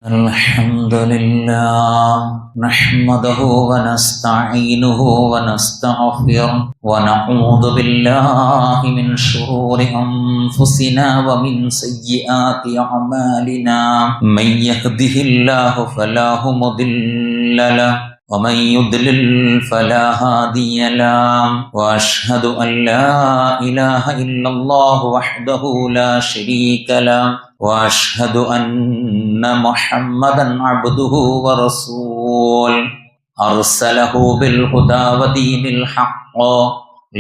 الحمد لله نحمده ونستعينه ونستغفره ونعوذ بالله من شرور أنفسنا ومن سيئات أعمالنا من يهده الله فلا مضل له ومن يضلل فلا هادي له وأشهد أن لا إله إلا الله وحده لا شريك له وأشهد أن محمدا عبده ورسوله أرسله بالهدى ودين الحق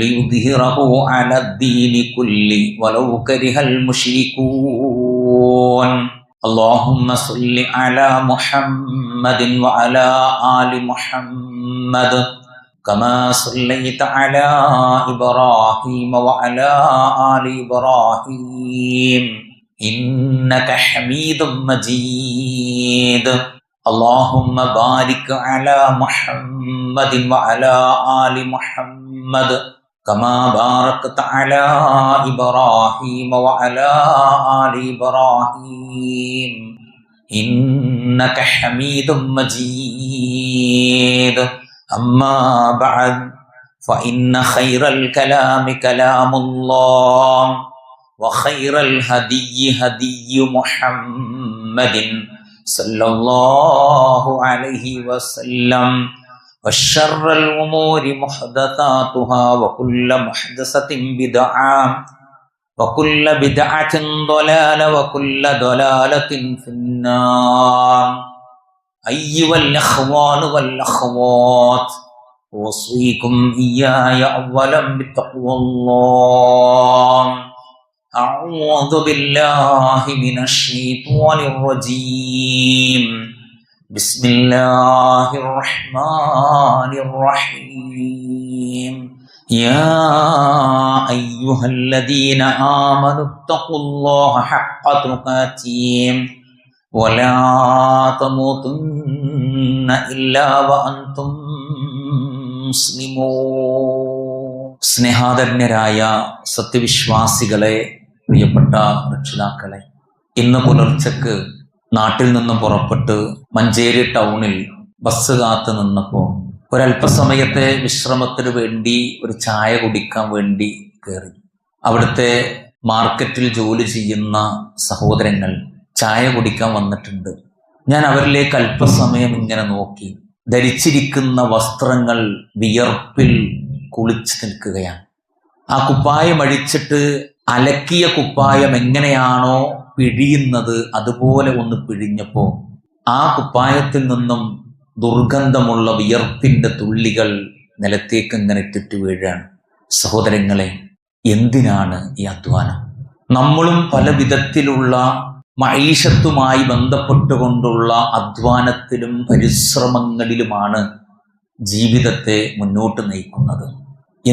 ليظهره على الدين كله ولو كره المشركون اللهم صل على محمد وعلى آل محمد كما صليت على إبراهيم وعلى آل إبراهيم إنك حميد مجيد اللهم بارك على محمد وعلى آل محمد كما باركت على إبراهيم وعلى آل إبراهيم إنك حميد مجيد أما بعد فإن خير الكلام كلام الله وخير الهدي هدي محمد صلى الله عليه وسلم وشر الأمور محدثاتها وكل محدثة بدعة وكل بدعة ضلالة وكل ضلالة في النار أيها الإخوان والأخوات أوصيكم إياي أولا بتقوى الله أعوذ بالله من الشيطان الرجيم بسم الله الرحمن الرحيم يا أيها الذين آمنوا اتقوا الله حق تقاته ولا تموتن إلا وأنتم مسلمون സ്നേഹാദരണ്യരായ സത്യവിശ്വാസികളെ, പ്രിയപ്പെട്ട രക്ഷിതാക്കളെ, ഇന്ന് പുലർച്ചക്ക് നാട്ടിൽ നിന്നും പുറപ്പെട്ട് മഞ്ചേരി ടൗണിൽ ബസ് കാത്തു നിന്നപ്പോൾ ഒരല്പസമയത്തെ വിശ്രമത്തിന് വേണ്ടി ഒരു ചായ കുടിക്കാൻ വേണ്ടി കയറി. അവിടുത്തെ മാർക്കറ്റിൽ ജോലി ചെയ്യുന്ന സഹോദരങ്ങൾ ചായ കുടിക്കാൻ വന്നിട്ടുണ്ട്. ഞാൻ അവരിലേക്ക് അല്പസമയം ഇങ്ങനെ നോക്കി. ധരിച്ചിരിക്കുന്ന വസ്ത്രങ്ങൾ വിയർപ്പിൽ കുളിച്ചു നിൽക്കുകയാണ്. ആ കുപ്പായം അഴിച്ചിട്ട് അലക്കിയ കുപ്പായം എങ്ങനെയാണോ പിഴിയുന്നത് അതുപോലെ ഒന്ന് പിഴിഞ്ഞപ്പോൾ ആ കുപ്പായത്തിൽ നിന്നും ദുർഗന്ധമുള്ള വിയർപ്പിന്റെ തുള്ളികൾ നിലത്തേക്ക് ഇങ്ങനെ ഇട്ടിട്ട് വീഴാണ്. സഹോദരങ്ങളെ, എന്തിനാണ് ഈ അധ്വാനം? നമ്മളും പല വിധത്തിലുള്ള മഈശത്തുമായി ബന്ധപ്പെട്ടുകൊണ്ടുള്ള അധ്വാനത്തിലും പരിശ്രമങ്ങളിലുമാണ് ജീവിതത്തെ മുന്നോട്ട് നയിക്കുന്നത്.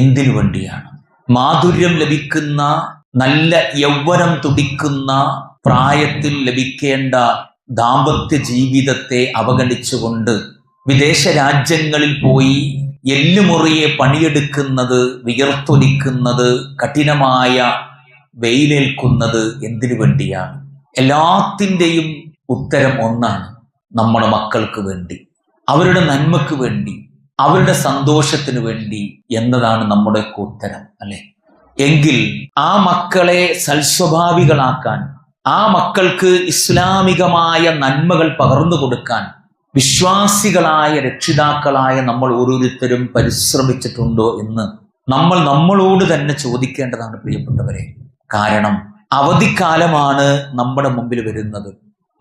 എന്തിനു വേണ്ടിയാണ്? മാധുര്യം ലഭിക്കുന്ന, നല്ല യൗവനം തുടിക്കുന്ന പ്രായത്തിൽ ലഭിക്കേണ്ട ദാമ്പത്യ ജീവിതത്തെ അവഗണിച്ചുകൊണ്ട് വിദേശ രാജ്യങ്ങളിൽ പോയി എല്ലുമുറിയെ പണിയെടുക്കുന്നത്, വിയർത്തൊലിക്കുന്നത്, കഠിനമായ വെയിലേൽക്കുന്നത് എന്തിനു വേണ്ടിയാണ്? എല്ലാത്തിൻ്റെയും ഉത്തരം ഒന്നാണ്: നമ്മുടെ മക്കൾക്ക് വേണ്ടി, അവരുടെ നന്മക്ക് വേണ്ടി, അവരുടെ സന്തോഷത്തിന് വേണ്ടി എന്നതാണ് നമ്മുടെ ഉത്തരം, അല്ലെ? എങ്കിൽ ആ മക്കളെ സൽസ്വഭാവികളാക്കാൻ, ആ മക്കൾക്ക് ഇസ്ലാമികമായ നന്മകൾ പകർന്നു കൊടുക്കാൻ വിശ്വാസികളായ രക്ഷിതാക്കളായ നമ്മൾ ഓരോരുത്തരും പരിശ്രമിച്ചിട്ടുണ്ടോ എന്ന് നമ്മൾ നമ്മളോട് തന്നെ ചോദിക്കേണ്ടതാണ്, പ്രിയപ്പെട്ടവരെ. കാരണം അവധിക്കാലമാണ് നമ്മുടെ മുമ്പിൽ വരുന്നത്.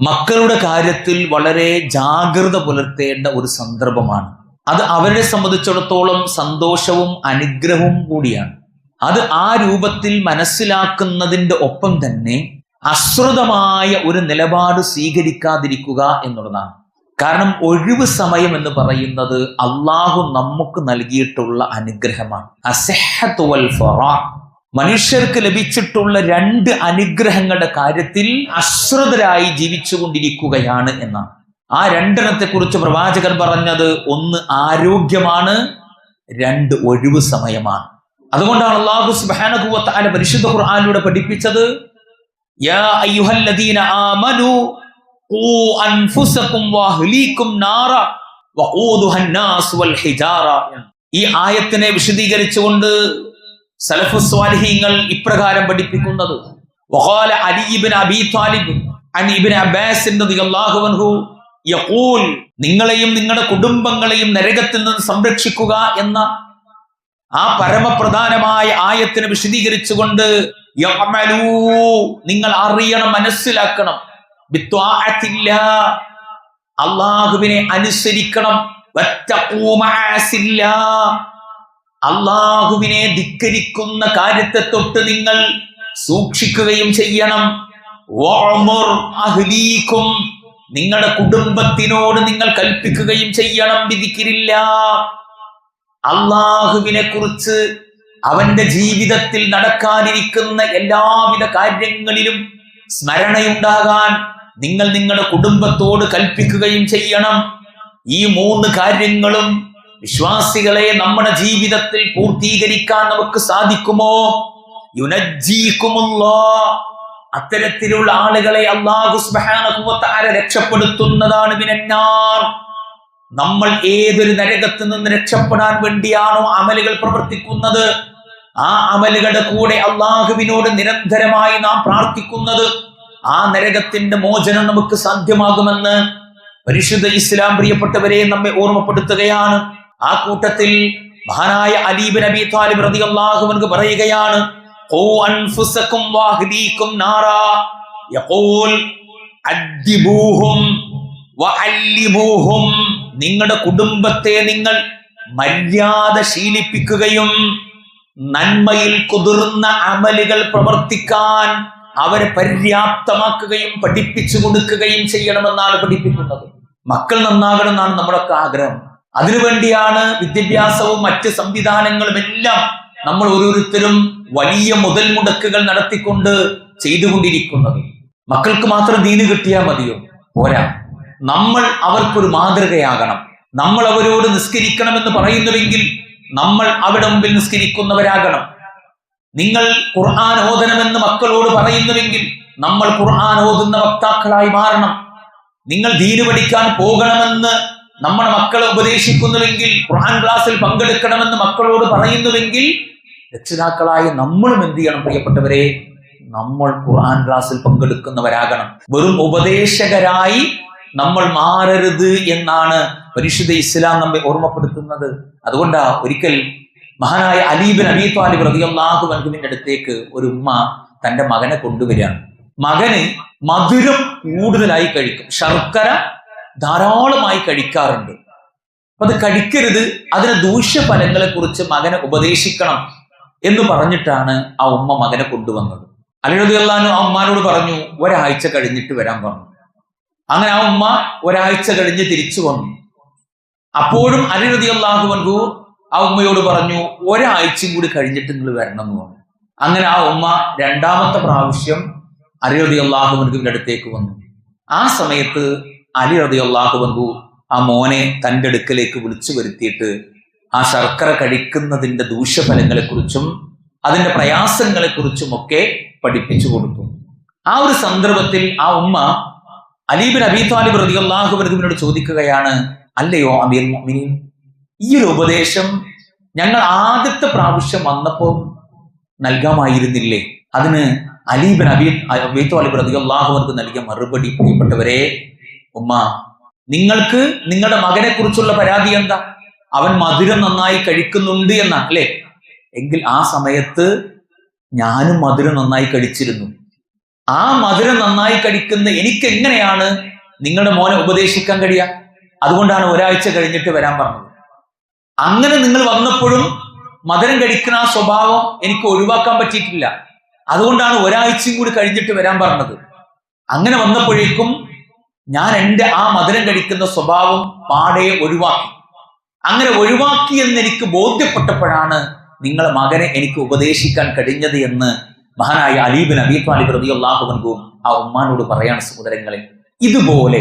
മക്കളുടെ കാര്യത്തിൽ വളരെ ജാഗ്രത പുലർത്തേണ്ട ഒരു സന്ദർഭമാണ്. അത് അവരെ സംബന്ധിച്ചിടത്തോളം സന്തോഷവും അനുഗ്രഹവും കൂടിയാണ്. അത് ആ രൂപത്തിൽ മനസ്സിലാക്കുന്നതിൻ്റെ ഒപ്പം തന്നെ അശ്രദ്ധമായ ഒരു നിലപാട് സ്വീകരിക്കാതിരിക്കുക എന്നുള്ളതാണ്. കാരണം ഒഴിവ് സമയം എന്ന് പറയുന്നത് അള്ളാഹു നമുക്ക് നൽകിയിട്ടുള്ള അനുഗ്രഹമാണ്. അസ്സഹ്ഹത്തു വൽ ഫറാ. മനുഷ്യർക്ക് ലഭിച്ചിട്ടുള്ള രണ്ട് അനുഗ്രഹങ്ങളുടെ കാര്യത്തിൽ അശ്രദ്ധരായി ജീവിച്ചുകൊണ്ടിരിക്കുകയാണ് എന്നാണ്. ആ രണ്ടെണ്ണത്തെ കുറിച്ച് പ്രവാചകൻ പറഞ്ഞത്: ഒന്ന് ആരോഗ്യമാണ്, രണ്ട് ഒഴിവ് സമയമാണ്. അതുകൊണ്ടാണ് അല്ലാഹു സുബ്ഹാനഹു വ തആല പരിശുദ്ധ ഖുർആനിലൂടെ പഠിപ്പിച്ചത്: യാ അയ്യുഹല്ലദീന ആമനു ഖൂ അൻഫുസകും വഅഹ്ലീകും നാറ വഖൂദുഹ അന്നാസ് വൽ ഹിജാറ. ഈ ആയത്തിനെ വിശദീകരിച്ചുകൊണ്ട് സലഫുസ് സ്വാലിഹീങ്ങൾ ഇപ്രകാരം പഠിപ്പിക്കുന്നത്: വഖാല അലി ഇബ്നു അബീ ത്വാലിബ് അൻ ഇബ്നു അബ്ബാസ് റളിയല്ലാഹു അൻഹു യഖൂൽ, നിങ്ങളെയും നിങ്ങളുടെ കുടുംബങ്ങളെയും നരകത്തിൽ നിന്ന് സംരക്ഷിക്കുക എന്ന ആ പരമപ്രധാനമായ ആയത്തിനെ വിശദീകരിച്ചുകൊണ്ട് യഅമലൂ, നിങ്ങൾ അറിയണം, മനസ്സിലാക്കണം, ബിത്വാഅത്തില്ലാഹ്, അല്ലാഹുവിനെ അനുസരിക്കണം, വത്തഖൂ മആസില്ലാഹ്, അല്ലാഹുവിനെ ധിക്കരിക്കുന്ന കാര്യത്തെ തൊട്ട് നിങ്ങൾ സൂക്ഷിക്കുകയും ചെയ്യണം. വഅമുർ അഹ്ലീകും, നിങ്ങളുടെ കുടുംബത്തിനോട് നിങ്ങൾ കൽപ്പിക്കുകയും ചെയ്യണം. ബിദിക്രില്ലാഹ്, അല്ലാഹുവിനെ കുറിച്ച് അവന്റെ ജീവിതത്തിൽ നടക്കാനിരിക്കുന്ന എല്ലാവിധ കാര്യങ്ങളിലും സ്മരണയുണ്ടാകാൻ നിങ്ങൾ നിങ്ങളുടെ കുടുംബത്തോട് കൽപ്പിക്കുകയും ചെയ്യണം. ഈ 3 കാര്യങ്ങളും വിശ്വാസികളെ നമ്മുടെ ജീവിതത്തിൽ പൂർത്തീകരിക്കാൻ നമുക്ക് സാധിക്കുമോ? യുനജ്ജീകുമുല്ലാഹ്, അത്തരത്തിലുള്ള ആളുകളെ അല്ലാഹു സുബ്ഹാനഹു വ തആല രക്ഷപ്പെടുത്തുന്നതാണ് മിനന്നാർ. നമ്മൾ ഏതൊരു നരകത്ത് നിന്ന് രക്ഷപ്പെടാൻ വേണ്ടിയാണോ അമലുകൾ പ്രവർത്തിക്കുന്നത്, ആ അമലുകളുടെ കൂടെ അല്ലാഹുവിനോട് നിരന്തരമായി നാം പ്രാർത്ഥിക്കുന്നത്, ആ നരകത്തിന്റെ മോചനം നമുക്ക് സാധ്യമാകുമെന്ന് പരിശുദ്ധ ഇസ്ലാം പ്രിയപ്പെട്ടവരെ നമ്മെ ഓർമ്മപ്പെടുത്തുകയാണ്. ആ കൂട്ടത്തിൽ മഹാനായ അലി ഇബ്നു അബീ ത്വാലിബ് റളിയല്ലാഹു അൻഹു പറയുകയാണ്: ഖൂ അൻഫുസകും വഅഹ്ലീകും നാറാ യഖൂൽ അദ്ദിബൂഹും വഅല്ലിമൂഹും, നിങ്ങളുടെ കുടുംബത്തെ നിങ്ങൾ മര്യാദ ശീലിപ്പിക്കുകയും നന്മയിൽ കുതിർന്ന അമലുകൾ പ്രവർത്തിക്കാൻ അവരെ പര്യാപ്തമാക്കുകയും പഠിപ്പിച്ചു കൊടുക്കുകയും ചെയ്യണമെന്നാണ് പഠിപ്പിക്കുന്നത്. മക്കൾ നന്നാകണമെന്നാണ് നമ്മുടെയൊക്കെ ആഗ്രഹം. അതിനുവേണ്ടിയാണ് വിദ്യാഭ്യാസവും മറ്റ് സംവിധാനങ്ങളും എല്ലാം നമ്മൾ ഓരോരുത്തരും വലിയ മുതൽ മുടക്കുകൾ നടത്തിക്കൊണ്ട് ചെയ്തുകൊണ്ടിരിക്കുന്നത്. മക്കൾക്ക് മാത്രം ദീന് കിട്ടിയാൽ മതിയോ? പോരാ, നമ്മൾ അവർക്കൊരു മാതൃകയാകണം. നമ്മൾ അവരോട് നിസ്കരിക്കണമെന്ന് പറയുന്നുവെങ്കിൽ നമ്മൾ അവിടെ മുമ്പിൽ നിസ്കരിക്കുന്നവരാകണം. നിങ്ങൾ ഖുർആൻ ഓതണമെന്ന് മക്കളോട് പറയുന്നുവെങ്കിൽ നമ്മൾ ഖുർആൻ ഓതുന്ന വക്താക്കളായി മാറണം. നിങ്ങൾ ദീന് പഠിക്കാൻ പോകണമെന്ന് നമ്മുടെ മക്കളെ ഉപദേശിക്കുന്നുവെങ്കിൽ, ഖുർആൻ ക്ലാസ്സിൽ പങ്കെടുക്കണമെന്ന് മക്കളോട് പറയുന്നുവെങ്കിൽ, രക്ഷിതാക്കളായ നമ്മളും എന്ത് ചെയ്യണം പ്രിയപ്പെട്ടവരെ? നമ്മൾ ഖുർആൻ ക്ലാസ്സിൽ പങ്കെടുക്കുന്നവരാകണം. വെറും ഉപദേശകരായി നമ്മൾ മാറരുത് എന്നാണ് പരിശുദ്ധ ഇസ്ലാം നമ്മെ ഓർമ്മപ്പെടുത്തുന്നത്. അതുകൊണ്ടാ ഒരിക്കൽ മഹാനായ അലി ഇബ്നു അബീ ത്വാലിബ് റളിയല്ലാഹു അൻഹുവിന്റെ അടുത്തേക്ക് ഒരു ഉമ്മ തന്റെ മകനെ കൊണ്ടുവരികയാണ്. മകന് മധുരം കൂടുതലായി കഴിക്കും, ശർക്കര ധാരാളമായി കഴിക്കാറുണ്ട്. അപ്പൊ അത് കഴിക്കരുത്, അതിന് ദൂഷ്യഫലങ്ങളെ കുറിച്ച് മകനെ ഉപദേശിക്കണം എന്ന് പറഞ്ഞിട്ടാണ് ആ ഉമ്മ മകനെ കൊണ്ടുവന്നത്. അലി റളിയല്ലാഹു അൻഹു ആ ഉമ്മാനോട് പറഞ്ഞു, ഒരാഴ്ച കഴിഞ്ഞിട്ട് വരാൻ പറഞ്ഞു. അങ്ങനെ ആ ഉമ്മ ഒരാഴ്ച കഴിഞ്ഞ് തിരിച്ചു വന്നു. അപ്പോഴും അലി റളിയല്ലാഹു അൻഹു ആ ഉമ്മയോട് പറഞ്ഞു, ഒരാഴ്ചയും കൂടി കഴിഞ്ഞിട്ട് നിങ്ങൾ വരണം എന്ന് പറഞ്ഞു. അങ്ങനെ ആ ഉമ്മ 2ാമത്തെ പ്രാവശ്യം അലി റളിയല്ലാഹു അൻഹുവിന്റെ അടുത്തേക്ക് വന്നു. ആ സമയത്ത് അലി റളിയല്ലാഹു അൻഹു ആ മോനെ തൻ്റെ അടുക്കലേക്ക് വിളിച്ചു വരുത്തിയിട്ട് ആ ശർക്കര കഴിക്കുന്നതിന്റെ ദൂഷ്യഫലങ്ങളെ കുറിച്ചും അതിന്റെ പ്രയാസങ്ങളെ കുറിച്ചും ഒക്കെ പഠിപ്പിച്ചു കൊടുത്തു. ആ ഒരു സന്ദർഭത്തിൽ ആ ഉമ്മ അലി ഇബ്നു അബീ ത്വാലിബ് റളിയല്ലാഹു അൻഹുവിനോട് ചോദിക്കുകയാണ്, അല്ലയോ അമീറുൽ മുഅ്മിനീൻ, ഈ ഒരു ഉപദേശം ഞങ്ങൾ ആദ്യത്തെ പ്രാവശ്യം വന്നപ്പോൾ നൽകാമായിരുന്നില്ലേ? അതിന് അലി ഇബ്നു അബീ ത്വാലിബ് റളിയല്ലാഹു അൻഹു നൽകിയ മറുപടി, പ്രിയപ്പെട്ടവരെ, ഉമ്മ, നിങ്ങൾക്ക് നിങ്ങളുടെ മകനെ കുറിച്ചുള്ള പരാതി എന്താ? അവൻ മധുരം നന്നായി കഴിക്കുന്നുണ്ട് എന്നാ അല്ലെ? എങ്കിൽ ആ സമയത്ത് ഞാനും മധുരം നന്നായി കഴിച്ചിരുന്നു. ആ മധുരം നന്നായി കഴിക്കുന്ന എനിക്ക് എങ്ങനെയാണ് നിങ്ങളുടെ മോനെ ഉപദേശിക്കാൻ കഴിയുക? അതുകൊണ്ടാണ് ഒരാഴ്ച കഴിഞ്ഞിട്ട് വരാൻ പറഞ്ഞത്. അങ്ങനെ നിങ്ങൾ വന്നപ്പോഴും മധുരം കഴിക്കുന്ന ആ സ്വഭാവം എനിക്ക് ഒഴിവാക്കാൻ പറ്റിയിട്ടില്ല. അതുകൊണ്ടാണ് ഒരാഴ്ചയും കൂടി കഴിഞ്ഞിട്ട് വരാൻ പറഞ്ഞത്. അങ്ങനെ വന്നപ്പോഴേക്കും ഞാൻ എൻ്റെ ആ മധുരം കഴിക്കുന്ന സ്വഭാവം പാടെ ഒഴിവാക്കി. അങ്ങനെ ഒഴിവാക്കി എന്ന് എനിക്ക് ബോധ്യപ്പെട്ടപ്പോഴാണ് നിങ്ങളെ മകനെ എനിക്ക് ഉപദേശിക്കാൻ കഴിഞ്ഞത് എന്ന് മഹാനായ അലി ഇബ്നു അബീ ത്വാലിബ് റളിയല്ലാഹു അൻഹു ആ ഉമ്മാനോട് പറയാണ്. സഹോദരങ്ങളെ, ഇതുപോലെ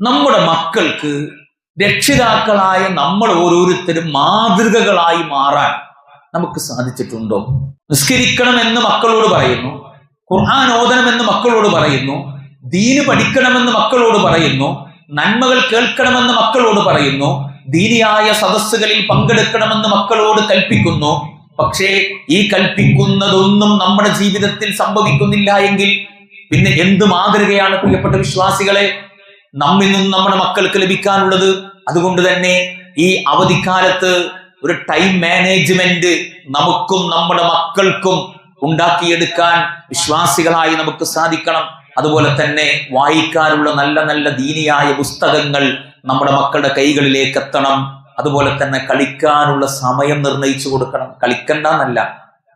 നമ്മുടെ മക്കൾക്ക് രക്ഷിതാക്കളായ നമ്മൾ ഓരോരുത്തരും മാതൃകകളായി മാറാൻ നമുക്ക് സാധിച്ചിട്ടുണ്ടോ? നിസ്കരിക്കണം എന്ന് മക്കളോട് പറയുന്നു, ഖുർആൻ ഓതണമെന്ന് മക്കളോട് പറയുന്നു, ദീന് പഠിക്കണമെന്ന് മക്കളോട് പറയുന്നു, നന്മകൾ കേൾക്കണമെന്ന് മക്കളോട് പറയുന്നു, ദീനിയായ സദസ്സുകളിൽ പങ്കെടുക്കണമെന്ന് മക്കളോട് കൽപ്പിക്കുന്നു. പക്ഷേ ഈ കൽപ്പിക്കുന്നതൊന്നും നമ്മുടെ ജീവിതത്തിൽ സംഭവിക്കുന്നില്ല എങ്കിൽ പിന്നെ എന്ത് മാതൃകയാണ് പ്രിയപ്പെട്ട വിശ്വാസികളെ നമ്മിൽ നിന്നും നമ്മുടെ മക്കൾക്ക് ലഭിക്കാനുള്ളത്? അതുകൊണ്ട് തന്നെ ഈ അവധിക്കാലത്ത് ഒരു ടൈം മാനേജ്മെന്റ് നമുക്കും നമ്മുടെ മക്കൾക്കും ഉണ്ടാക്കിയെടുക്കാൻ വിശ്വാസികളായി നമുക്ക് സാധിക്കണം. അതുപോലെ തന്നെ വായിക്കാനുള്ള നല്ല നല്ല ദീനിയായ പുസ്തകങ്ങൾ നമ്മുടെ മക്കളുടെ കൈകളിലേക്ക് എത്തണം. അതുപോലെ തന്നെ കളിക്കാനുള്ള സമയം നിർണയിച്ചു കൊടുക്കണം. കളിക്കണ്ടെന്നല്ല,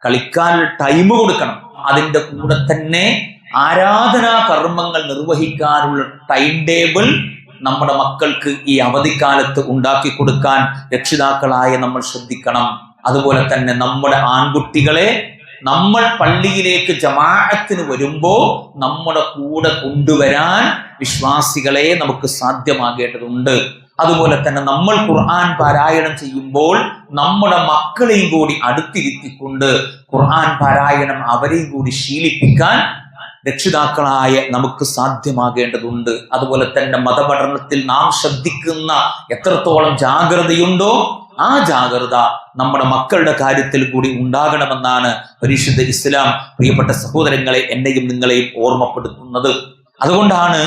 കളിക്കാനുള്ള ടൈം കൊടുക്കണം. അതിൻ്റെ കൂടെ തന്നെ ആരാധനാ കർമ്മങ്ങൾ നിർവഹിക്കാനുള്ള ടൈം ടേബിൾ നമ്മുടെ മക്കൾക്ക് ഈ അവധിക്കാലത്ത് ഉണ്ടാക്കി കൊടുക്കാൻ രക്ഷിതാക്കളായ നമ്മൾ ശ്രദ്ധിക്കണം. അതുപോലെ തന്നെ നമ്മുടെ ആൺകുട്ടികളെ നമ്മൾ പള്ളിയിലേക്ക് ജമാഅത്തിന് വരുമ്പോ നമ്മുടെ കൂടെ കൊണ്ടുവരാൻ വിശ്വാസികളെ നമുക്ക് സാധ്യമാകേണ്ടതുണ്ട്. അതുപോലെ തന്നെ നമ്മൾ ഖുർആൻ പാരായണം ചെയ്യുമ്പോൾ നമ്മുടെ മക്കളെയും കൂടി അടുത്തിരുത്തിക്കൊണ്ട് ഖുർആൻ പാരായണം അവരെയും കൂടി ശീലിപ്പിക്കാൻ രക്ഷിതാക്കളായ നമുക്ക് സാധ്യമാകേണ്ടതുണ്ട്. അതുപോലെ തന്നെ മതപഠനത്തിൽ നാം ശ്രദ്ധിക്കുന്ന എത്രത്തോളം ജാഗ്രതയുണ്ടോ ആ ജാഗ്രത നമ്മുടെ മക്കളുടെ കാര്യത്തിൽ കൂടി ഉണ്ടാകണമെന്നാണ് പരിശുദ്ധ ഇസ്ലാം പ്രിയപ്പെട്ട സഹോദരങ്ങളെ എന്നെയും നിങ്ങളെയും ഓർമ്മപ്പെടുത്തുന്നത്. അതുകൊണ്ടാണ്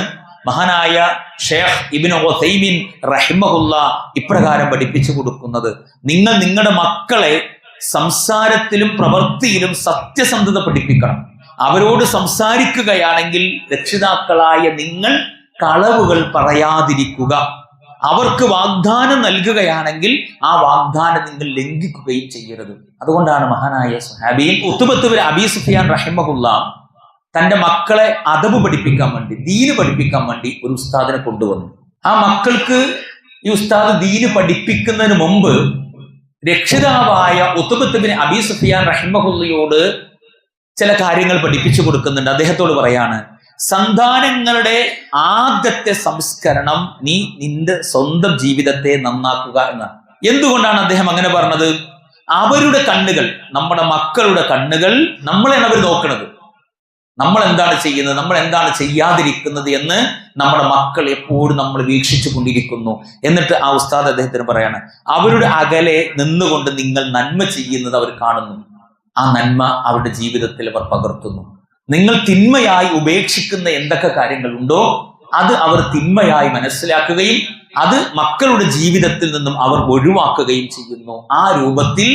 മഹാനായ ഷേഖ് ഇബ്നു ഉസൈമീൻ റഹിമഹുല്ല ഇപ്രകാരം പഠിപ്പിച്ചു കൊടുക്കുന്നത്: നിങ്ങൾ നിങ്ങളുടെ മക്കളെ സംസാരത്തിലും പ്രവൃത്തിയിലും സത്യസന്ധത പഠിപ്പിക്കണം. അവരോട് സംസാരിക്കുകയാണെങ്കിൽ രക്ഷിതാക്കളായ നിങ്ങൾ കളവുകൾ പറയാതിരിക്കുക. അവർക്ക് വാഗ്ദാനം നൽകുകയാണെങ്കിൽ ആ വാഗ്ദാനം നിങ്ങൾ ലംഘിക്കുകയും ചെയ്യരുത്. അതുകൊണ്ടാണ് മഹാനായ സ്വഹാബിയിൽ ഉത്ബത്ത് ബിൻ അബീ സുഫിയാൻ റഹിമഹുല്ല തന്റെ മക്കളെ അദബ് പഠിപ്പിക്കാൻ വേണ്ടി, ദീന് പഠിപ്പിക്കാൻ വേണ്ടി ഒരു ഉസ്താദിനെ കൊണ്ടുവന്നു. ആ മക്കൾക്ക് ഈ ഉസ്താദ് ദീന് പഠിപ്പിക്കുന്നതിന് മുമ്പ് രക്ഷിതാവായ ഉത്ബത്ത് ബിൻ അബീ സുഫിയാൻ റഹിമഹുല്ലയോട് ചില കാര്യങ്ങൾ പഠിപ്പിച്ചു കൊടുക്കുന്നുണ്ട്. അദ്ദേഹത്തോട് പറയാണ്, സന്താനങ്ങളുടെ ആദ്യത്തെ സംസ്കരണം നീ നിന്റെ സ്വന്തം ജീവിതത്തെ നന്നാക്കുക എന്നാണ്. എന്തുകൊണ്ടാണ് അദ്ദേഹം അങ്ങനെ പറഞ്ഞത്? അവരുടെ കണ്ണുകൾ, നമ്മുടെ മക്കളുടെ കണ്ണുകൾ നമ്മളെയാണ് അവർ നോക്കുന്നത്. നമ്മൾ എന്താണ് ചെയ്യുന്നത്, നമ്മൾ എന്താണ് ചെയ്യാതിരിക്കുന്നത് എന്ന് നമ്മുടെ മക്കൾ എപ്പോഴും നമ്മൾ വീക്ഷിച്ചു കൊണ്ടിരിക്കുന്നു. എന്നിട്ട് ആ ഉസ്താദ് അദ്ദേഹത്തിന് പറയാണ്, അവരുടെ അകലെ നിന്നുകൊണ്ട് നിങ്ങൾ നന്മ ചെയ്യുന്നത് അവർ കാണുന്നു. ആ നന്മ അവരുടെ ജീവിതത്തിൽ അവർ പകർത്തുന്നു. നിങ്ങൾ തിന്മയായി ഉപേക്ഷിക്കുന്ന എന്തൊക്കെ കാര്യങ്ങളുണ്ടോ അത് അവർ തിന്മയായി മനസ്സിലാക്കുകയും അത് മക്കളുടെ ജീവിതത്തിൽ നിന്നും അവർ ഒഴിവാക്കുകയും ചെയ്യുന്നു. ആ രൂപത്തിൽ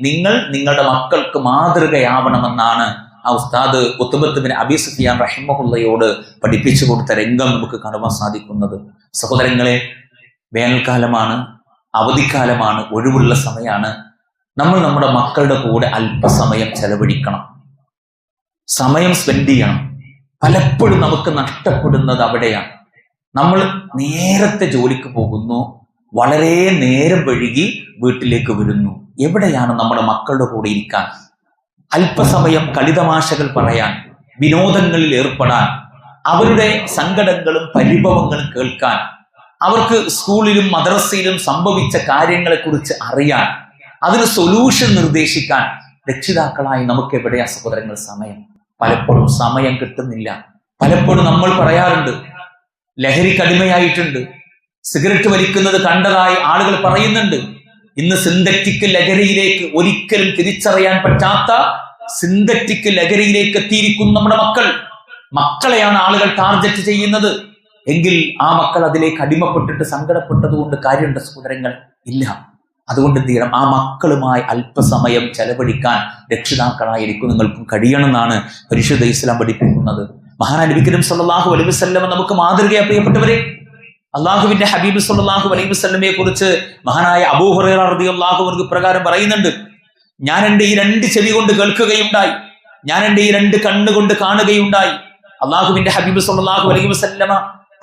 നിങ്ങൾ നിങ്ങളുടെ മക്കൾക്ക് മാതൃകയാവണമെന്നാണ് ആ ഉസ്താദ് ഉത്ബത്ത് ബിൻ അബീ സുഫിയാൻ റഹിമഹുല്ലയോട് പഠിപ്പിച്ചു കൊടുത്ത രംഗം നമുക്ക് കാണുവാൻ സാധിക്കുന്നത്. സഹോദരങ്ങളെ, വേനൽക്കാലമാണ്, അവധിക്കാലമാണ്, ഒഴിവുള്ള സമയമാണ്. നമ്മൾ നമ്മുടെ മക്കളുടെ കൂടെ അല്പസമയം ചെലവഴിക്കണം, സമയം സ്പെൻഡ് ചെയ്യണം. പലപ്പോഴും നമുക്ക് നഷ്ടപ്പെടുന്നത് അവിടെയാണ്. നമ്മൾ നേരത്തെ ജോലിക്ക് പോകുന്നു, വളരെ നേരം വൈകി വീട്ടിലേക്ക് വരുന്നു. എവിടെയാണ് നമ്മുടെ മക്കളുടെ കൂടെ ഇരിക്കാൻ, അല്പസമയം കളിതമാശകൾ പറയാൻ, വിനോദങ്ങളിൽ ഏർപ്പെടാൻ, അവരുടെ സങ്കടങ്ങളും പരിഭവങ്ങളും കേൾക്കാൻ, അവർക്ക് സ്കൂളിലും മദ്രസയിലും സംഭവിച്ച കാര്യങ്ങളെക്കുറിച്ച് അറിയാൻ, അതിന് സൊല്യൂഷൻ നിർദ്ദേശിക്കാൻ രക്ഷിതാക്കളായി നമുക്ക് എവിടെയാ സഹോദരങ്ങൾ സമയം? പലപ്പോഴും സമയം കിട്ടുന്നില്ല. പലപ്പോഴും നമ്മൾ പറയാറുണ്ട്, ലഹരിക്കടിമയായിട്ടുണ്ട്, സിഗരറ്റ് വലിക്കുന്നത് കണ്ടതായി ആളുകൾ പറയുന്നുണ്ട്. ഇന്ന് സിന്തറ്റിക് ലഹരിയിലേക്ക്, ഒരിക്കലും തിരിച്ചറിയാൻ പറ്റാത്ത സിന്തറ്റിക് ലഹരിയിലേക്ക് എത്തിയിരിക്കുന്നു നമ്മുടെ മക്കളെയാണ് ആളുകൾ ടാർഗറ്റ് ചെയ്യുന്നത്. എങ്കിൽ ആ മക്കൾ അതിലേക്ക് അടിമപ്പെട്ടിട്ട് സങ്കടപ്പെട്ടത് കൊണ്ട് കാര്യമുണ്ട് സഹോദരങ്ങൾ? ഇല്ല. അതുകൊണ്ട് എന്ത് ചെയ്യണം? ആ മക്കളുമായി അല്പസമയം ചെലവഴിക്കാൻ രക്ഷിതാക്കളായിരിക്കും നിങ്ങൾക്കും കഴിയണമെന്നാണ് പരിശുദ്ധ ഇസ്ലാം പഠിപ്പിക്കുന്നത്. മഹാനായ നബി കരീം സല്ലല്ലാഹു അലൈഹി വസല്ലം നമുക്ക് മാതൃകയാ പ്രിയപ്പെട്ടവരെ. അള്ളാഹുവിന്റെ ഹബീബ് സല്ലല്ലാഹു അലൈഹി വസല്ലമയെ കുറിച്ച് മഹാനായ അബൂ ഹുറൈറ റളിയല്ലാഹു അൻഹു പ്രകാരം പറയുന്നുണ്ട്: ഞാൻ എൻ്റെ ഈ 2 ചെവി കൊണ്ട് കേൾക്കുകയുണ്ടായി, ഞാൻ എൻ്റെ ഈ 2 കണ്ണുകൊണ്ട് കാണുകയുണ്ടായി. അള്ളാഹുവിന്റെ ഹബീബ് സല്ലല്ലാഹു അലൈഹി വസല്ലമ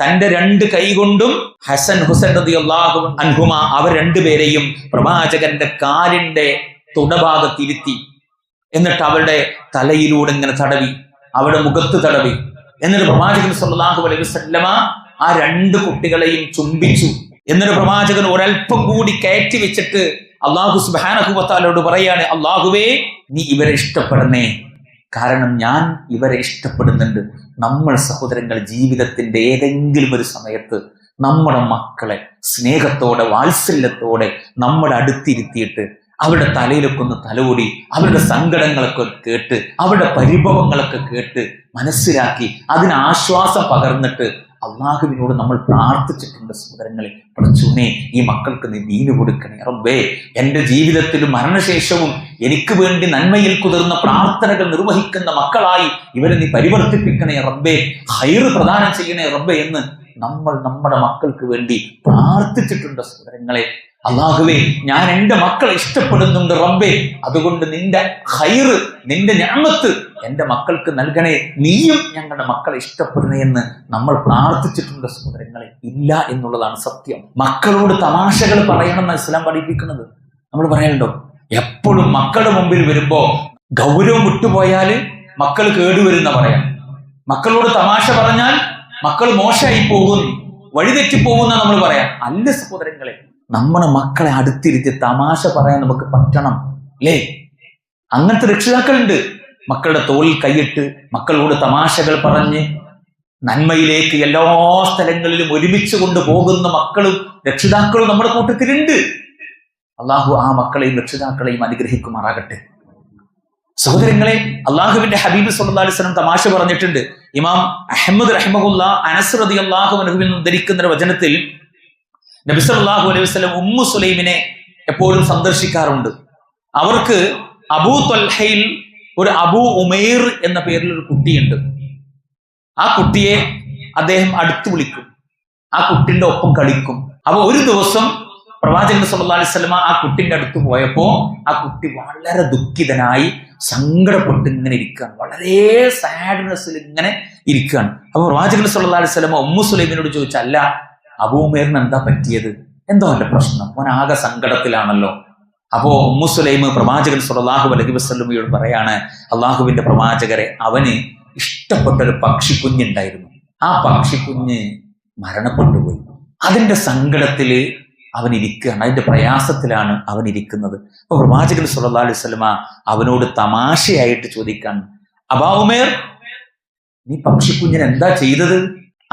തന്റെ 2 കൈ കൊണ്ടും ഹസൻ ഹുസൈൻ റളിയല്ലാഹു അൻഹുമ അവർ 2 പേരെയും പ്രവാചകന്റെ കാലിന്റെ തുടഭാഗത്തിരുത്തി. എന്നിട്ട് അവരുടെ തലയിലൂടെ ഇങ്ങനെ തടവി, അവരുടെ മുഖത്ത് തടവി. എന്നിട്ട് പ്രവാചകൻ സല്ലല്ലാഹു അലൈഹി വസല്ലമ ആ 2 കുട്ടികളെയും ചുംബിച്ചു. എന്നിട്ട് പ്രവാചകൻ ഒരൽപ്പം കൂടി കയറ്റി വെച്ചിട്ട് അള്ളാഹു സുബ്ഹാനഹു വ തആലയോട് പറയാണ്, അള്ളാഹുവേ, നീ ഇവരെ ഇഷ്ടപ്പെടണേ, കാരണം ഞാൻ ഇവരെ ഇഷ്ടപ്പെടുന്നുണ്ട്. നമ്മൾ സഹോദരങ്ങൾ ജീവിതത്തിന്റെ ഏതെങ്കിലും ഒരു സമയത്ത് നമ്മുടെ മക്കളെ സ്നേഹത്തോടെ വാത്സല്യത്തോടെ നമ്മുടെ അടുത്തിരുത്തിയിട്ട് അവരുടെ തലയിലൊക്കെ ഒന്ന് തലോടി അവരുടെ സങ്കടങ്ങളൊക്കെ കേട്ട് അവരുടെ പരിഭവങ്ങളൊക്കെ കേട്ട് മനസ്സിലാക്കി അതിന് ആശ്വാസം പകർന്നിട്ട് അള്ളാഹുവിനോട് നമ്മൾ പ്രാർത്ഥിച്ചിട്ടുണ്ട് സഹോദരങ്ങളെ. പടച്ചോനെ, ഈ മക്കൾക്ക് നീ ദീന് കൊടുക്കണേ റബ്ബേ. എൻ്റെ ജീവിതത്തിലും മരണശേഷവും എനിക്ക് വേണ്ടി നന്മയിൽ കുതിർന്ന പ്രാർത്ഥനകൾ നിർവഹിക്കുന്ന മക്കളായി ഇവരെ നീ പരിവർത്തിപ്പിക്കണേ റബ്ബേ, ഖൈറ് പ്രദാനം ചെയ്യണേ റബ്ബേ എന്ന് നമ്മൾ നമ്മുടെ മക്കൾക്ക് വേണ്ടി പ്രാർത്ഥിച്ചിട്ടുണ്ട് സഹോദരങ്ങളെ. അള്ളാഹുവേ, ഞാൻ എൻ്റെ മക്കളെ ഇഷ്ടപ്പെടുന്നുണ്ട് റബ്ബേ, അതുകൊണ്ട് നിന്റെ ഖൈറ് നിന്റെ നിഅമത്ത് എൻ്റെ മക്കൾക്ക് നൽകണേ, നീയും ഞങ്ങളുടെ മക്കളെ ഇഷ്ടപ്പെടണേ എന്ന് നമ്മൾ പ്രാർത്ഥിച്ചിട്ടുണ്ട് സഹോദരങ്ങളെ. ഇല്ല എന്നുള്ളതാണ് സത്യം. മക്കളോട് തമാശകൾ പറയണമെന്ന് ഇസ്ലാം പഠിപ്പിക്കുന്നത് നമ്മൾ പറയലുണ്ടോ? എപ്പോഴും മക്കളുടെ മുമ്പിൽ വരുമ്പോ ഗൗരവം വിട്ടുപോയാൽ മക്കൾ കേടുവരുന്ന പറയാം. മക്കളോട് തമാശ പറഞ്ഞാൽ മക്കൾ മോശമായി പോകുന്നു, വഴിതെറ്റി പോകുന്ന നമ്മൾ പറയാം. അല്ല സഹോദരങ്ങളെ, നമ്മുടെ മക്കളെ അടുത്തിരുത്തി തമാശ പറയാൻ നമുക്ക് പറ്റണം അല്ലേ? അങ്ങനത്തെ രക്ഷിതാക്കളുണ്ട്. മക്കളുടെ തോളിൽ കൈയിട്ട് മക്കളോട് തമാശകൾ പറഞ്ഞ് നന്മയിലേക്ക് എല്ലാ സ്ഥലങ്ങളിലും ഒരുമിച്ച് കൊണ്ടുപോകുന്ന മക്കളും രക്ഷിതാക്കളും നമ്മുടെ കൂട്ടത്തിലുണ്ട്. അള്ളാഹു ആ മക്കളെയും രക്ഷിതാക്കളെയും അനുഗ്രഹിക്കുമാറാകട്ടെ. സഹോദരങ്ങളെ, അള്ളാഹുവിന്റെ ഹബീബ് സല്ലല്ലാഹു അലൈഹി വസല്ലം തമാശ പറഞ്ഞിട്ടുണ്ട്. ഇമാം അഹ്മദ് റഹിമഹുല്ലാ അനസ് റളിയല്ലാഹു അൻഹുവിൽ നിന്ന് ഉദ്ധരിക്കുന്ന ഒരു വചനത്തിൽ നബി സല്ലല്ലാഹു അലൈഹി വസല്ലം ഉമ്മു സുലൈമിനെ എപ്പോഴും സന്ദർശിക്കാറുണ്ട്. അവർക്ക് അബൂ ത്വൽഹയിൽ ഒരു അബൂ ഉമൈർ എന്ന പേരിൽ ഒരു കുട്ടിയുണ്ട്. ആ കുട്ടിയെ അദ്ദേഹം അടുത്ത് വിളിക്കും, ആ കുട്ടിന്റെ ഒപ്പം കളിക്കും. അപ്പൊ ഒരു ദിവസം പ്രവാചകൻ സല്ലല്ലാഹു അലൈഹി വസല്ലം ആ കുട്ടിന്റെ അടുത്ത് പോയപ്പോ ആ കുട്ടി വളരെ ദുഃഖിതനായി സങ്കടപ്പെട്ട് ഇങ്ങനെ ഇരിക്കുകയാണ്, വളരെ സാഡ്നെസ്സിൽ ഇങ്ങനെ ഇരിക്കുകയാണ്. അപ്പൊ പ്രവാചകൻ സല്ലല്ലാഹു അലൈഹി വസല്ലം ഉമ്മു സുലൈമിനോട് ചോദിച്ചു, അല്ല അബൂ ഉമൈറിന് എന്താ പറ്റിയത്, എന്തോ അവന്റെ പ്രശ്നം, അവൻ ആകെ സങ്കടത്തിലാണല്ലോ. അപ്പോ ഉമ്മു സുലൈം പ്രവാചകൻ സല്ലല്ലാഹു അലൈഹി വസല്ലമയോട് പറയാണ്, അള്ളാഹുവിന്റെ പ്രവാചകരെ, അവന് ഇഷ്ടപ്പെട്ടൊരു പക്ഷിക്കുഞ്ഞുണ്ടായിരുന്നു, ആ പക്ഷിക്കുഞ്ഞ് മരണപ്പെട്ടു പോയി. അതിന്റെ സങ്കടത്തില് അവൻ ഇരിക്കുകയാണ്, അതിന്റെ പ്രയാസത്തിലാണ് അവൻ ഇരിക്കുന്നത്. അപ്പൊ പ്രവാചകൻ സല്ലല്ലാഹു അലൈഹി വസല്ലമ അവനോട് തമാശയായിട്ട് ചോദിക്കാൻ, അബൂ ഉമൈർ, നീ പക്ഷിക്കുഞ്ഞിന് എന്താ ചെയ്തത്?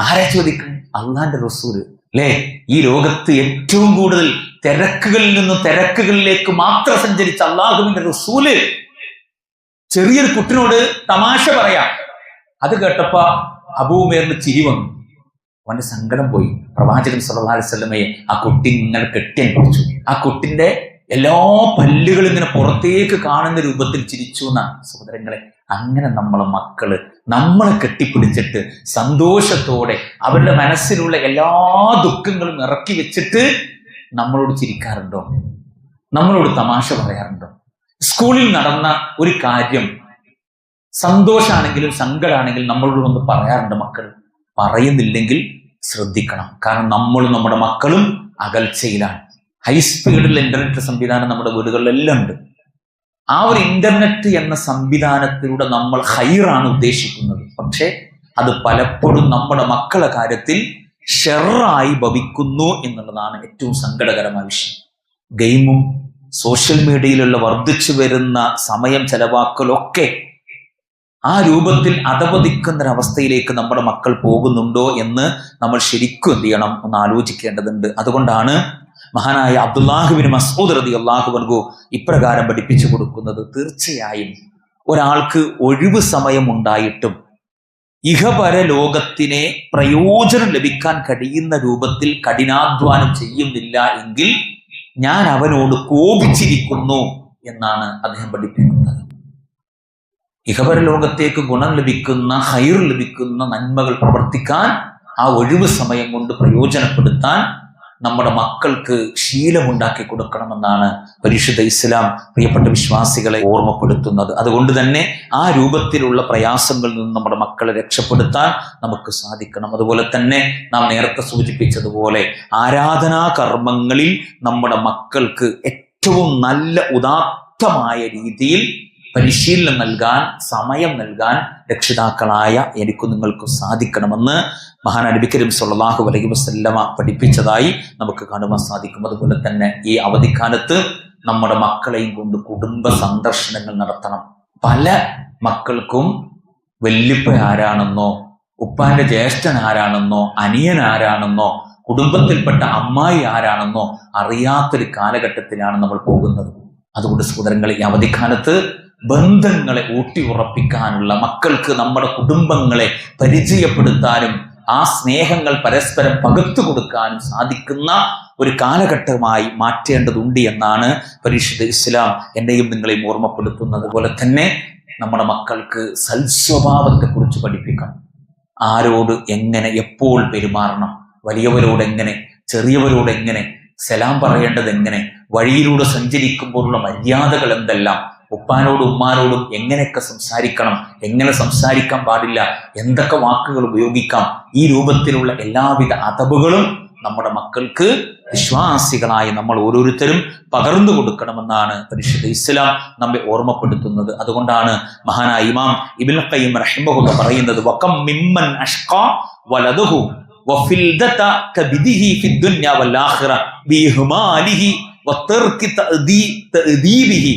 ആരാ ചോദിക്കണം? അള്ളാന്റെ റസൂല് അല്ലേ? ഈ ലോകത്ത് ഏറ്റവും കൂടുതൽ തിരക്കുകളിൽ നിന്നും തിരക്കുകളിലേക്ക് മാത്രം സഞ്ചരിച്ച അള്ളാഹുവിന്റെ റസൂല് ചെറിയൊരു കുട്ടിനോട് തമാശ പറയാം. അത് കേട്ടപ്പോ അബൂ ഉമൈറിന് ചിരി വന്നു, അവന്റെ സങ്കടം പോയി. പ്രവാചകൻ സല്ലല്ലാഹു അലൈഹി വസല്ലമയെ ആ കുട്ടി ഇങ്ങനെ കെട്ടിയനുഭവിച്ചു. ആ കുട്ടിന്റെ എല്ലാ പല്ലുകളും ഇങ്ങനെ പുറത്തേക്ക് കാണുന്ന രൂപത്തിൽ ചിരിച്ചു എന്നാണ് സഹോദരങ്ങളെ. അങ്ങനെ നമ്മളെ മക്കള് നമ്മളെ കെട്ടിപ്പിടിച്ചിട്ട് സന്തോഷത്തോടെ അവരുടെ മനസ്സിലുള്ള എല്ലാ ദുഃഖങ്ങളും ഇറക്കി വെച്ചിട്ട് നമ്മളോട് ചിരിക്കാറുണ്ടോ? നമ്മളോട് തമാശ പറയാറുണ്ടോ? സ്കൂളിൽ നടന്ന ഒരു കാര്യം സന്തോഷാണെങ്കിലും സങ്കടമാണെങ്കിലും നമ്മളോട് ഒന്ന് പറയാറുണ്ട് മക്കൾ? പറയുന്നില്ലെങ്കിൽ ശ്രദ്ധിക്കണം. കാരണം നമ്മളും നമ്മുടെ മക്കളും അകൽച്ചയിലാണ്. ഹൈസ്പീഡിൽ ഇന്റർനെറ്റ് സംവിധാനം നമ്മുടെ വീടുകളിലെല്ലാം ഉണ്ട്. ആ ഒരു ഇന്റർനെറ്റ് എന്ന സംവിധാനത്തിലൂടെ നമ്മൾ ഹൈറാണ് ഉദ്ദേശിക്കുന്നത്, പക്ഷെ അത് പലപ്പോഴും നമ്മുടെ മക്കളുടെ കാര്യത്തിൽ ഷെറായി ഭവിക്കുന്നു എന്നുള്ളതാണ് ഏറ്റവും സങ്കടകരമായ വിഷയം. ഗെയിമും സോഷ്യൽ മീഡിയയിലുള്ള വർദ്ധിച്ചു വരുന്ന സമയം ചെലവാക്കലൊക്കെ ആ രൂപത്തിൽ അധപതിക്കുന്നൊരവസ്ഥയിലേക്ക് നമ്മുടെ മക്കൾ പോകുന്നുണ്ടോ എന്ന് നമ്മൾ ശരിക്കും എന്ത് ചെയ്യണം, ഒന്ന് ആലോചിക്കേണ്ടതുണ്ട്. അതുകൊണ്ടാണ് മഹാനായ അബ്ദുല്ലാഹിബ്നു മസ്ഊദ് റളിയല്ലാഹു അൻഹു ഇപ്രകാരം പഠിപ്പിച്ചു കൊടുക്കുന്നത്, തീർച്ചയായും ഒരാൾക്ക് ഒഴിവ് സമയം ഉണ്ടായിട്ടും ഇഹപര ലോകത്തിനെ പ്രയോജനം ലഭിക്കാൻ കഴിയുന്ന രൂപത്തിൽ കഠിനാധ്വാനം ചെയ്യുന്നില്ല എങ്കിൽ ഞാൻ അവനോട് കോപിച്ചിരിക്കുന്നു എന്നാണ് അദ്ദേഹം പഠിപ്പിക്കുന്നത്. ഇഹപര ലോകത്തേക്ക് ഗുണം ലഭിക്കുന്ന, ഹൈർ ലഭിക്കുന്ന നന്മകൾ പ്രവർത്തിക്കാൻ, ആ ഒഴിവ് സമയം കൊണ്ട് പ്രയോജനപ്പെടുത്താൻ നമ്മുടെ മക്കൾക്ക് ശീലമുണ്ടാക്കി കൊടുക്കണമെന്നാണ് പരിശുദ്ധ ഇസ്ലാം പ്രിയപ്പെട്ട വിശ്വാസികളെ ഓർമ്മപ്പെടുത്തുന്നത്. അതുകൊണ്ട് തന്നെ ആ രൂപത്തിലുള്ള പ്രയാസങ്ങളിൽ നിന്ന് നമ്മുടെ മക്കളെ രക്ഷപ്പെടുത്താൻ നമുക്ക് സാധിക്കണം. അതുപോലെ തന്നെ നാം നേരത്തെ സൂചിപ്പിച്ചതുപോലെ ആരാധനാ കർമ്മങ്ങളിൽ നമ്മുടെ മക്കൾക്ക് ഏറ്റവും നല്ല ഉദാത്തമായ രീതിയിൽ പരിശീലനം നൽകാൻ, സമയം നൽകാൻ രക്ഷിതാക്കളായ എനിക്കും നിങ്ങൾക്കും സാധിക്കണമെന്ന് മഹാനായ നബി കരീം സല്ലല്ലാഹു അലൈഹി വസല്ലമ പഠിപ്പിച്ചതായി നമുക്ക് കാണുവാൻ സാധിക്കും. അതുപോലെ തന്നെ ഈ അവധിക്കാലത്ത് നമ്മുടെ മക്കളെയും കൊണ്ട് കുടുംബ സന്ദർശനങ്ങൾ നടത്തണം. പല മക്കൾക്കും വല്യപ്പ ആരാണെന്നോ ഉപ്പാന്റെ ജ്യേഷ്ഠൻ ആരാണെന്നോ അനിയൻ ആരാണെന്നോ കുടുംബത്തിൽപ്പെട്ട അമ്മായി ആരാണെന്നോ അറിയാത്തൊരു കാലഘട്ടത്തിലാണ് നമ്മൾ പോകുന്നത്. അതുകൊണ്ട് സഹോദരങ്ങളെ, ഈ അവധിക്കാലത്ത് ബന്ധങ്ങളെ ഊട്ടി ഉറപ്പിക്കാനുള്ള, മക്കൾക്ക് നമ്മുടെ കുടുംബങ്ങളെ പരിചയപ്പെടുത്താനും ആ സ്നേഹങ്ങൾ പരസ്പരം പകർത്തു കൊടുക്കാനും സാധിക്കുന്ന ഒരു കാലഘട്ടമായി മാറ്റേണ്ടതുണ്ട് എന്നാണ് പരിശുദ്ധ ഇസ്ലാം എന്നെയും നിങ്ങളെയും ഓർമ്മപ്പെടുത്തുന്നത്. അതുപോലെ തന്നെ നമ്മുടെ മക്കൾക്ക് സൽസ്വഭാവത്തെക്കുറിച്ച് പഠിപ്പിക്കണം. ആരോട് എങ്ങനെ എപ്പോൾ പെരുമാറണം, വലിയവരോട് എങ്ങനെ, ചെറിയവരോട് എങ്ങനെ, സലാം പറയേണ്ടത് എങ്ങനെ, വഴിയിലൂടെ സഞ്ചരിക്കുമ്പോഴുള്ള മര്യാദകൾ എന്തെല്ലാം, ഉപ്പാനോടും ഉമ്മാനോടും എങ്ങനെയൊക്കെ സംസാരിക്കണം, എങ്ങനെ സംസാരിക്കാൻ പാടില്ല, എന്തൊക്കെ വാക്കുകൾ ഉപയോഗിക്കാം, ഈ രൂപത്തിലുള്ള എല്ലാവിധ അദബുകളും നമ്മുടെ മക്കൾക്ക് വിശ്വാസികളായി നമ്മൾ ഓരോരുത്തരും പകർന്നു കൊടുക്കണമെന്നാണ് പരിശുദ്ധ ഇസ്ലാം നമ്മെ ഓർമ്മപ്പെടുത്തുന്നത്. അതുകൊണ്ടാണ് മഹാനായ ഇമാം ഇബ്നുൽ ഖയ്യിം റഹിമഹുല്ലാഹ് പറയുന്നത്, വകം മിമ്മൻ അഷ്ഖാ വലദുഹു വഫിൽദത കബിദിഹി ഫിദ്ദുനിയ വൽആഖിറ ബിഹുമാലിഹി വതർകി തഅദീബിഹി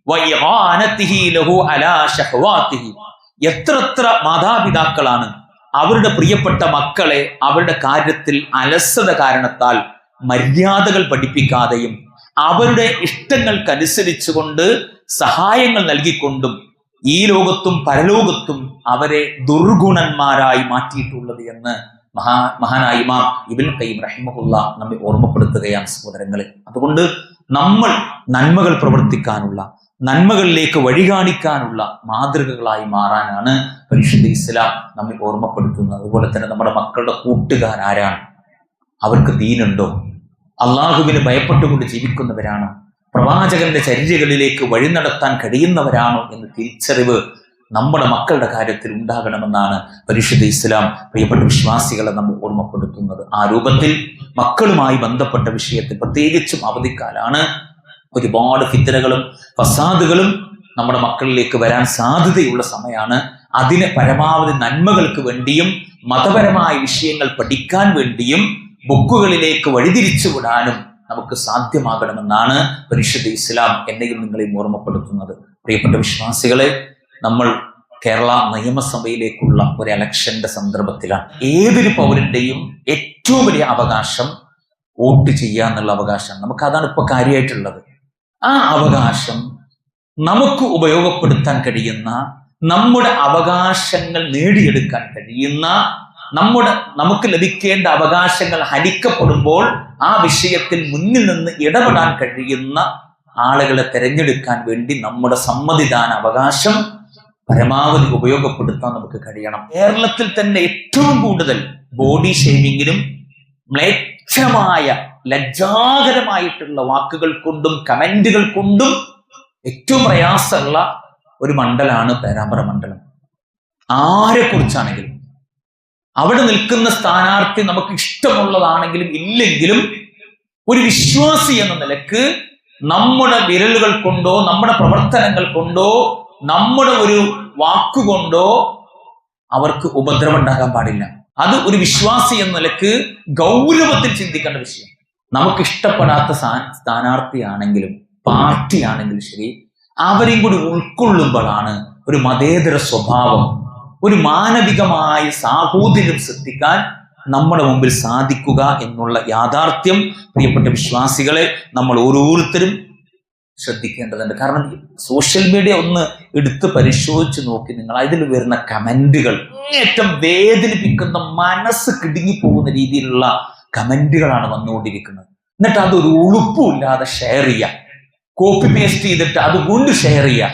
വഇആനതിഹി ലഹു അലാ ശഹവാതിഹി. എത്ര മാതാപിതാക്കളാണ് അവരുടെ പ്രിയപ്പെട്ട മക്കളെ അവരുടെ കാര്യത്തിൽ അലസത കാരണത്താൽ മര്യാദകൾ പഠിപ്പിക്കാതെയും അവരുടെ ഇഷ്ടങ്ങൾക്കനുസരിച്ചുകൊണ്ട് സഹായങ്ങൾ നൽകിക്കൊണ്ടും ഈ ലോകത്തും പരലോകത്തും അവരെ ദുർഗുണന്മാരായി മാറ്റിയിട്ടുള്ളത് എന്ന് മഹാനായ ഇമാം ഇബ്നുൽ ഖയ്യിം റഹിമഹുല്ലാഹ് നമ്മെ ഓർമ്മപ്പെടുത്തുകയാണ് സഹോദരങ്ങളെ. അതുകൊണ്ട് നമ്മൾ നന്മകൾ പ്രവർത്തിക്കാനുള്ള, നന്മകളിലേക്ക് വഴി കാണിക്കാനുള്ള മാതൃകകളായി മാറാനാണ് പരിശുദ്ധ ഇസ്ലാം നമ്മെ ഓർമ്മപ്പെടുത്തുന്നത്. അതുപോലെ തന്നെ നമ്മുടെ മക്കളുടെ കൂട്ടുകാരാരാണ്, അവർക്ക് ദീനുണ്ടോ, അള്ളാഹുവിന് ഭയപ്പെട്ടുകൊണ്ട് ജീവിക്കുന്നവരാണോ, പ്രവാചകന്റെ ചര്യകളിലേക്ക് വഴി നടത്താൻ കഴിയുന്നവരാണോ എന്ന് തിരിച്ചറിവ് നമ്മുടെ മക്കളുടെ കാര്യത്തിൽ ഉണ്ടാകണമെന്നാണ് പരിശുദ്ധ ഇസ്ലാം പ്രിയപ്പെട്ട വിശ്വാസികളെ നമ്മൾ ഓർമ്മപ്പെടുത്തുന്നത്. ആ രൂപത്തിൽ മക്കളുമായി ബന്ധപ്പെട്ട വിഷയത്തിൽ പ്രത്യേകിച്ചും അവധിക്കാലാണ് ഒരുപാട് ഫിത്നകളും ഫസാദുകളും നമ്മുടെ മക്കളിലേക്ക് വരാൻ സാധ്യതയുള്ള സമയമാണ്. അതിന് പരമാവധി നന്മകൾക്ക് വേണ്ടിയും മതപരമായ വിഷയങ്ങൾ പഠിക്കാൻ വേണ്ടിയും ബുക്കുകളിലേക്ക് വഴിതിരിച്ചു വിടാനും നമുക്ക് സാധ്യമാകണമെന്നാണ് പരിശുദ്ധ ഇസ്ലാം എന്നെയും നിങ്ങളെയും ഓർമ്മപ്പെടുത്തുന്നത്. പ്രിയപ്പെട്ട വിശ്വാസികളെ, നമ്മൾ കേരള നിയമസഭയിലേക്കുള്ള ഒരു ഇലക്ഷന്റെ സന്ദർഭത്തിലാണ്. ഏതൊരു പൗരന്റെയും ഏറ്റവും വലിയ അവകാശം വോട്ട് ചെയ്യുക എന്നുള്ള അവകാശമാണ്. നമുക്ക് അതാണ് ഇപ്പൊ കാര്യമായിട്ടുള്ളത്. ആ അവകാശം നമുക്ക് ഉപയോഗപ്പെടുത്താൻ കഴിയുന്ന, നമ്മുടെ അവകാശങ്ങൾ നേടിയെടുക്കാൻ കഴിയുന്ന, നമുക്ക് ലഭിക്കേണ്ട അവകാശങ്ങൾ ഹനിക്കപ്പെടുമ്പോൾ ആ വിഷയത്തിൽ മുന്നിൽ നിന്ന് ഇടപെടാൻ കഴിയുന്ന ആളുകളെ തെരഞ്ഞെടുക്കാൻ വേണ്ടി നമ്മുടെ സമ്മതിദാന അവകാശം പരമാവധി ഉപയോഗപ്പെടുത്താൻ നമുക്ക് കഴിയണം. കേരളത്തിൽ തന്നെ ഏറ്റവും കൂടുതൽ ബോഡി ഷേമിങ്ങിനും മ്ലേച്ഛമായ ലജ്ജാകരമായിട്ടുള്ള വാക്കുകൾ കൊണ്ടും കമന്റുകൾ കൊണ്ടും ഏറ്റവും പ്രയാസമുള്ള ഒരു മണ്ഡലമാണ് പേരാമ്പ്ര മണ്ഡലം. ആരെ കുറിച്ചാണെങ്കിലും, അവിടെ നിൽക്കുന്ന സ്ഥാനാർത്ഥി നമുക്ക് ഇഷ്ടമുള്ളതാണെങ്കിലും ഇല്ലെങ്കിലും ഒരു വിശ്വാസി എന്ന നിലക്ക് നമ്മുടെ വിരലുകൾ കൊണ്ടോ നമ്മുടെ പ്രവർത്തനങ്ങൾ കൊണ്ടോ നമ്മുടെ ഒരു വാക്കുകൊണ്ടോ അവർക്ക് ഉപദ്രവം ഉണ്ടാകാൻ പാടില്ല. അത് ഒരു വിശ്വാസി എന്ന നിലക്ക് ഗൗരവത്തിൽ ചിന്തിക്കേണ്ട വിഷയം. നമുക്ക് ഇഷ്ടപ്പെടാത്ത സ്ഥാനാർത്ഥിയാണെങ്കിലും പാർട്ടിയാണെങ്കിലും ശരി, അവരെയും കൂടി ഉൾക്കൊള്ളുമ്പോഴാണ് ഒരു മതേതര സ്വഭാവം, ഒരു മാനവികമായ സാഹോദര്യം സൃഷ്ടിക്കാൻ നമ്മുടെ മുമ്പിൽ സാധിക്കുക എന്നുള്ള യാഥാർത്ഥ്യം പ്രിയപ്പെട്ട വിശ്വാസികളെ നമ്മൾ ഓരോരുത്തരും ശ്രദ്ധിക്കേണ്ടതുണ്ട്. കാരണം സോഷ്യൽ മീഡിയ ഒന്ന് എടുത്ത് പരിശോധിച്ച് നോക്കി നിങ്ങൾ, അതിൽ വരുന്ന കമന്റുകൾ ഏറ്റവും വേദനിപ്പിക്കുന്ന, മനസ്സ് കിടുങ്ങിപ്പോകുന്ന രീതിയിലുള്ള കമന്റുകളാണ് വന്നുകൊണ്ടിരിക്കുന്നത്. എന്നിട്ട് അതൊരു ഉളുപ്പുമില്ലാതെ ഷെയർ ചെയ്യുക, കോപ്പി പേസ്റ്റ് ചെയ്തിട്ട് അതുകൊണ്ട് ഷെയർ ചെയ്യുക,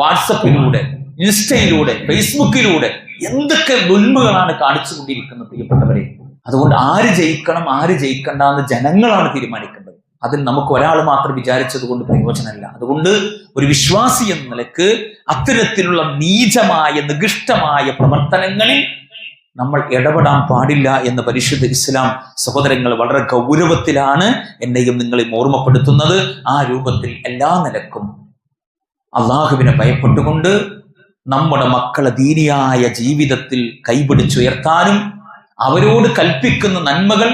വാട്സപ്പിലൂടെ, ഇൻസ്റ്റയിലൂടെ, ഫേസ്ബുക്കിലൂടെ എന്തൊക്കെ ദുൽമുകളാണ് കാണിച്ചുകൊണ്ടിരിക്കുന്നത് പ്രിയപ്പെട്ടവരെ. അതുകൊണ്ട് ആര് ജയിക്കണം ആര് ജയിക്കണ്ട എന്ന് ജനങ്ങളാണ് തീരുമാനിക്കേണ്ടത്. അതിൽ നമുക്ക് ഒരാൾ മാത്രം വിചാരിച്ചത് കൊണ്ട് പ്രയോജനമല്ല. അതുകൊണ്ട് ഒരു വിശ്വാസി എന്ന നിലക്ക് അത്തരത്തിലുള്ള നീചമായ നികൃഷ്ടമായ പ്രവർത്തനങ്ങളിൽ നമ്മൾ ഇടപെടാൻ പാടില്ല എന്ന് പരിശുദ്ധ ഇസ്ലാം സഹോദരങ്ങൾ വളരെ ഗൗരവത്തിലാണ് എന്നെയും നിങ്ങളെയും ഓർമ്മപ്പെടുത്തുന്നത്. ആ രൂപത്തിൽ എല്ലാ നിലക്കും അള്ളാഹുവിനെ ഭയപ്പെട്ടുകൊണ്ട് നമ്മുടെ മക്കളെ ദീനിയായ ജീവിതത്തിൽ കൈപിടിച്ചുയർത്താനും അവരോട് കൽപ്പിക്കുന്ന നന്മകൾ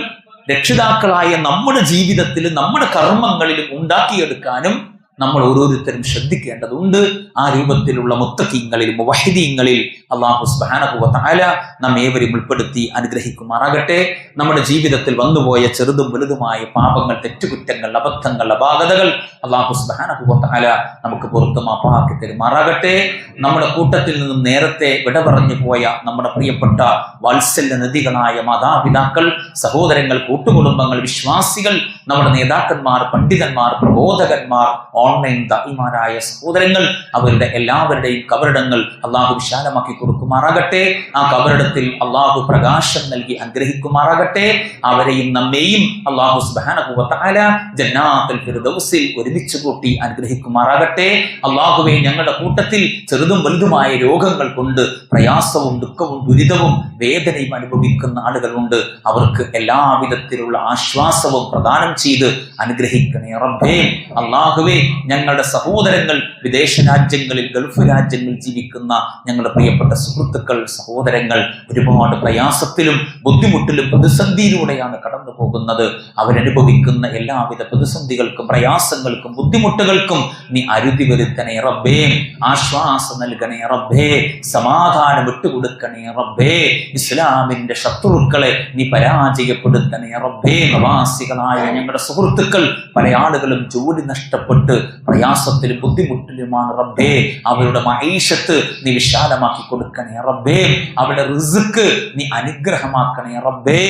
രക്ഷിതാക്കളായ നമ്മുടെ ജീവിതത്തിലും നമ്മുടെ കർമ്മങ്ങളിലും ഉണ്ടാക്കിയെടുക്കാനും നമ്മൾ ഓരോരുത്തരും ശ്രദ്ധിക്കേണ്ടതുണ്ട്. ആ രൂപത്തിലുള്ള മുത്തഖീങ്ങളിൽ മുവഹിദീങ്ങളിൽ അല്ലാഹു സുബ്ഹാനഹു വ തആല നമ്മെ ഏവരെയും ഉൾപ്പെടുത്തി അനുഗ്രഹിക്കുമാറാകട്ടെ. നമ്മുടെ ജീവിതത്തിൽ വന്നുപോയ ചെറുതും വലുതുമായ പാപങ്ങൾ, തെറ്റുകുറ്റങ്ങൾ, അബദ്ധങ്ങൾ, അപാകതകൾ അല്ലാഹു സുബ്ഹാനഹു വ തആല നമുക്ക് പുറത്തു മാപ്പാക്കി തരുമാറാകട്ടെ. നമ്മുടെ കൂട്ടത്തിൽ നിന്നും നേരത്തെ വിട പറഞ്ഞു പോയ നമ്മുടെ പ്രിയപ്പെട്ട വാത്സല്യ നദികളായ മാതാപിതാക്കൾ, സഹോദരങ്ങൾ, കൂട്ടുകുടുംബങ്ങൾ, വിശ്വാസികൾ, നമ്മുടെ നേതാക്കന്മാർ, പണ്ഡിതന്മാർ, പ്രബോധകന്മാർ, ഓൺലൈൻ ദായിമാരായ സഹോദരങ്ങൾ, അവരുടെ എല്ലാവരുടെയും കബറിടങ്ങൾ അള്ളാഹു വിശാലമാക്കി കൊടുക്കുമാറാകട്ടെ. ആ കബറിടത്തിൽ അള്ളാഹു പ്രകാശം നൽകി അനുഗ്രഹിക്കുമാറാകട്ടെ. അവരെയും നമ്മെയും അള്ളാഹു സുബ്ഹാനഹു വ തആല ജന്നാത്തുൽ ഫിർദൗസിൽ ഒരുമിച്ച് കൂട്ടി അനുഗ്രഹിക്കുമാറാകട്ടെ. അള്ളാഹുവേ, ഞങ്ങളുടെ കൂട്ടത്തിൽ ചെറുതും വലുതുമായ രോഗങ്ങൾ കൊണ്ട് പ്രയാസവും ദുഃഖവും ദുരിതവും വേദനയും അനുഭവിക്കുന്ന ആളുകളുണ്ട്. അവർക്ക് എല്ലാവിധത്തിലുള്ള ആശ്വാസവും പ്രദാനം ചെയ്ത് അനുഗ്രഹിക്കണേ റബ്ബേ. അള്ളാഹുവേ, ഞങ്ങളുടെ സഹോദരങ്ങൾ വിദേശ രാജ്യങ്ങളിൽ, ഗൾഫ് രാജ്യങ്ങളിൽ ജീവിക്കുന്ന ഞങ്ങളുടെ പ്രിയപ്പെട്ട സുഹൃത്തുക്കൾ, സഹോദരങ്ങൾ ഒരുപാട് പ്രയാസത്തിലും ബുദ്ധിമുട്ടിലും പ്രതിസന്ധിയിലൂടെയാണ് കടന്നു പോകുന്നത്. അവരനുഭവിക്കുന്ന എല്ലാവിധ പ്രതിസന്ധികൾക്കും പ്രയാസങ്ങൾക്കും ബുദ്ധിമുട്ടുകൾക്കും നീ അരുതി വരുത്തണേ റബ്ബേ. ആശ്വാസം നൽകണേ റബ്ബേ. സമാധാനം വിട്ടുകൊടുക്കണേ റബ്ബേ. ഇസ്ലാമിന്റെ ശത്രുക്കളെ നീ പരാജയപ്പെടുത്തണേ റബ്ബേ. പ്രവാസികളായ ഞങ്ങളുടെ സുഹൃത്തുക്കൾ പല ആളുകളും ജോലി നഷ്ടപ്പെട്ട് പ്രയാസത്തിലും ബുദ്ധിമുട്ടിലുമാണ് റബ്ബേ. അവരുടെ മഈശത്ത് നീ വിശാലമാക്കി കൊടുക്കണേ റബ്ബേ. അവരുടെ റിസ്ക് നീ അനുഗ്രഹമാക്കണേ റബ്ബേ.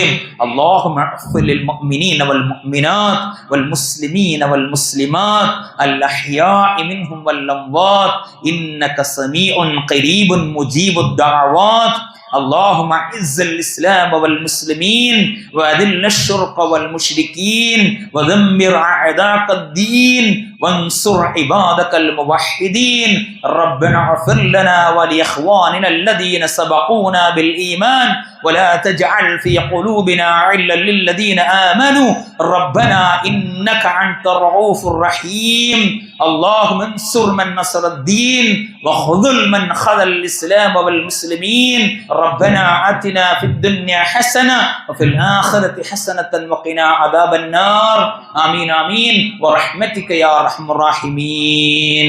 അല്ലാഹുമ്മ അഗ്ഫിർ ലിൽ മുഅ്മിനീന വൽ മുഅ്മിനാത്ത് വൽ മുസ്ലിമീന വൽ മുസ്ലിമാത്ത് അൽ അഹ്യാഇ മിൻഹും വൽ അംവാത്ത് ഇന്നക സമീഉൻ ഖരീബുൻ മുജീബുദ് ദഅവാത്ത്. اللهم اعز الاسلام والمسلمين واذل الشرك والمشركين ودمر اعداء الدين وانصر عبادك الموحدين. ربنا اغفر لنا ولاخواننا الذين سبقونا بالايمان ولا تجعل في قلوبنا غلا للذين آمنوا ربنا إنك أنت الرؤوف الرحيم. اللهم انصر من نصر الدين وخذل من خذل الإسلام والمسلمين. ربنا آتنا في الدنيا حسنة وفي الآخرة حسنة وقنا عذاب النار. آمين آمين ورحمتك يا أرحم الراحمين.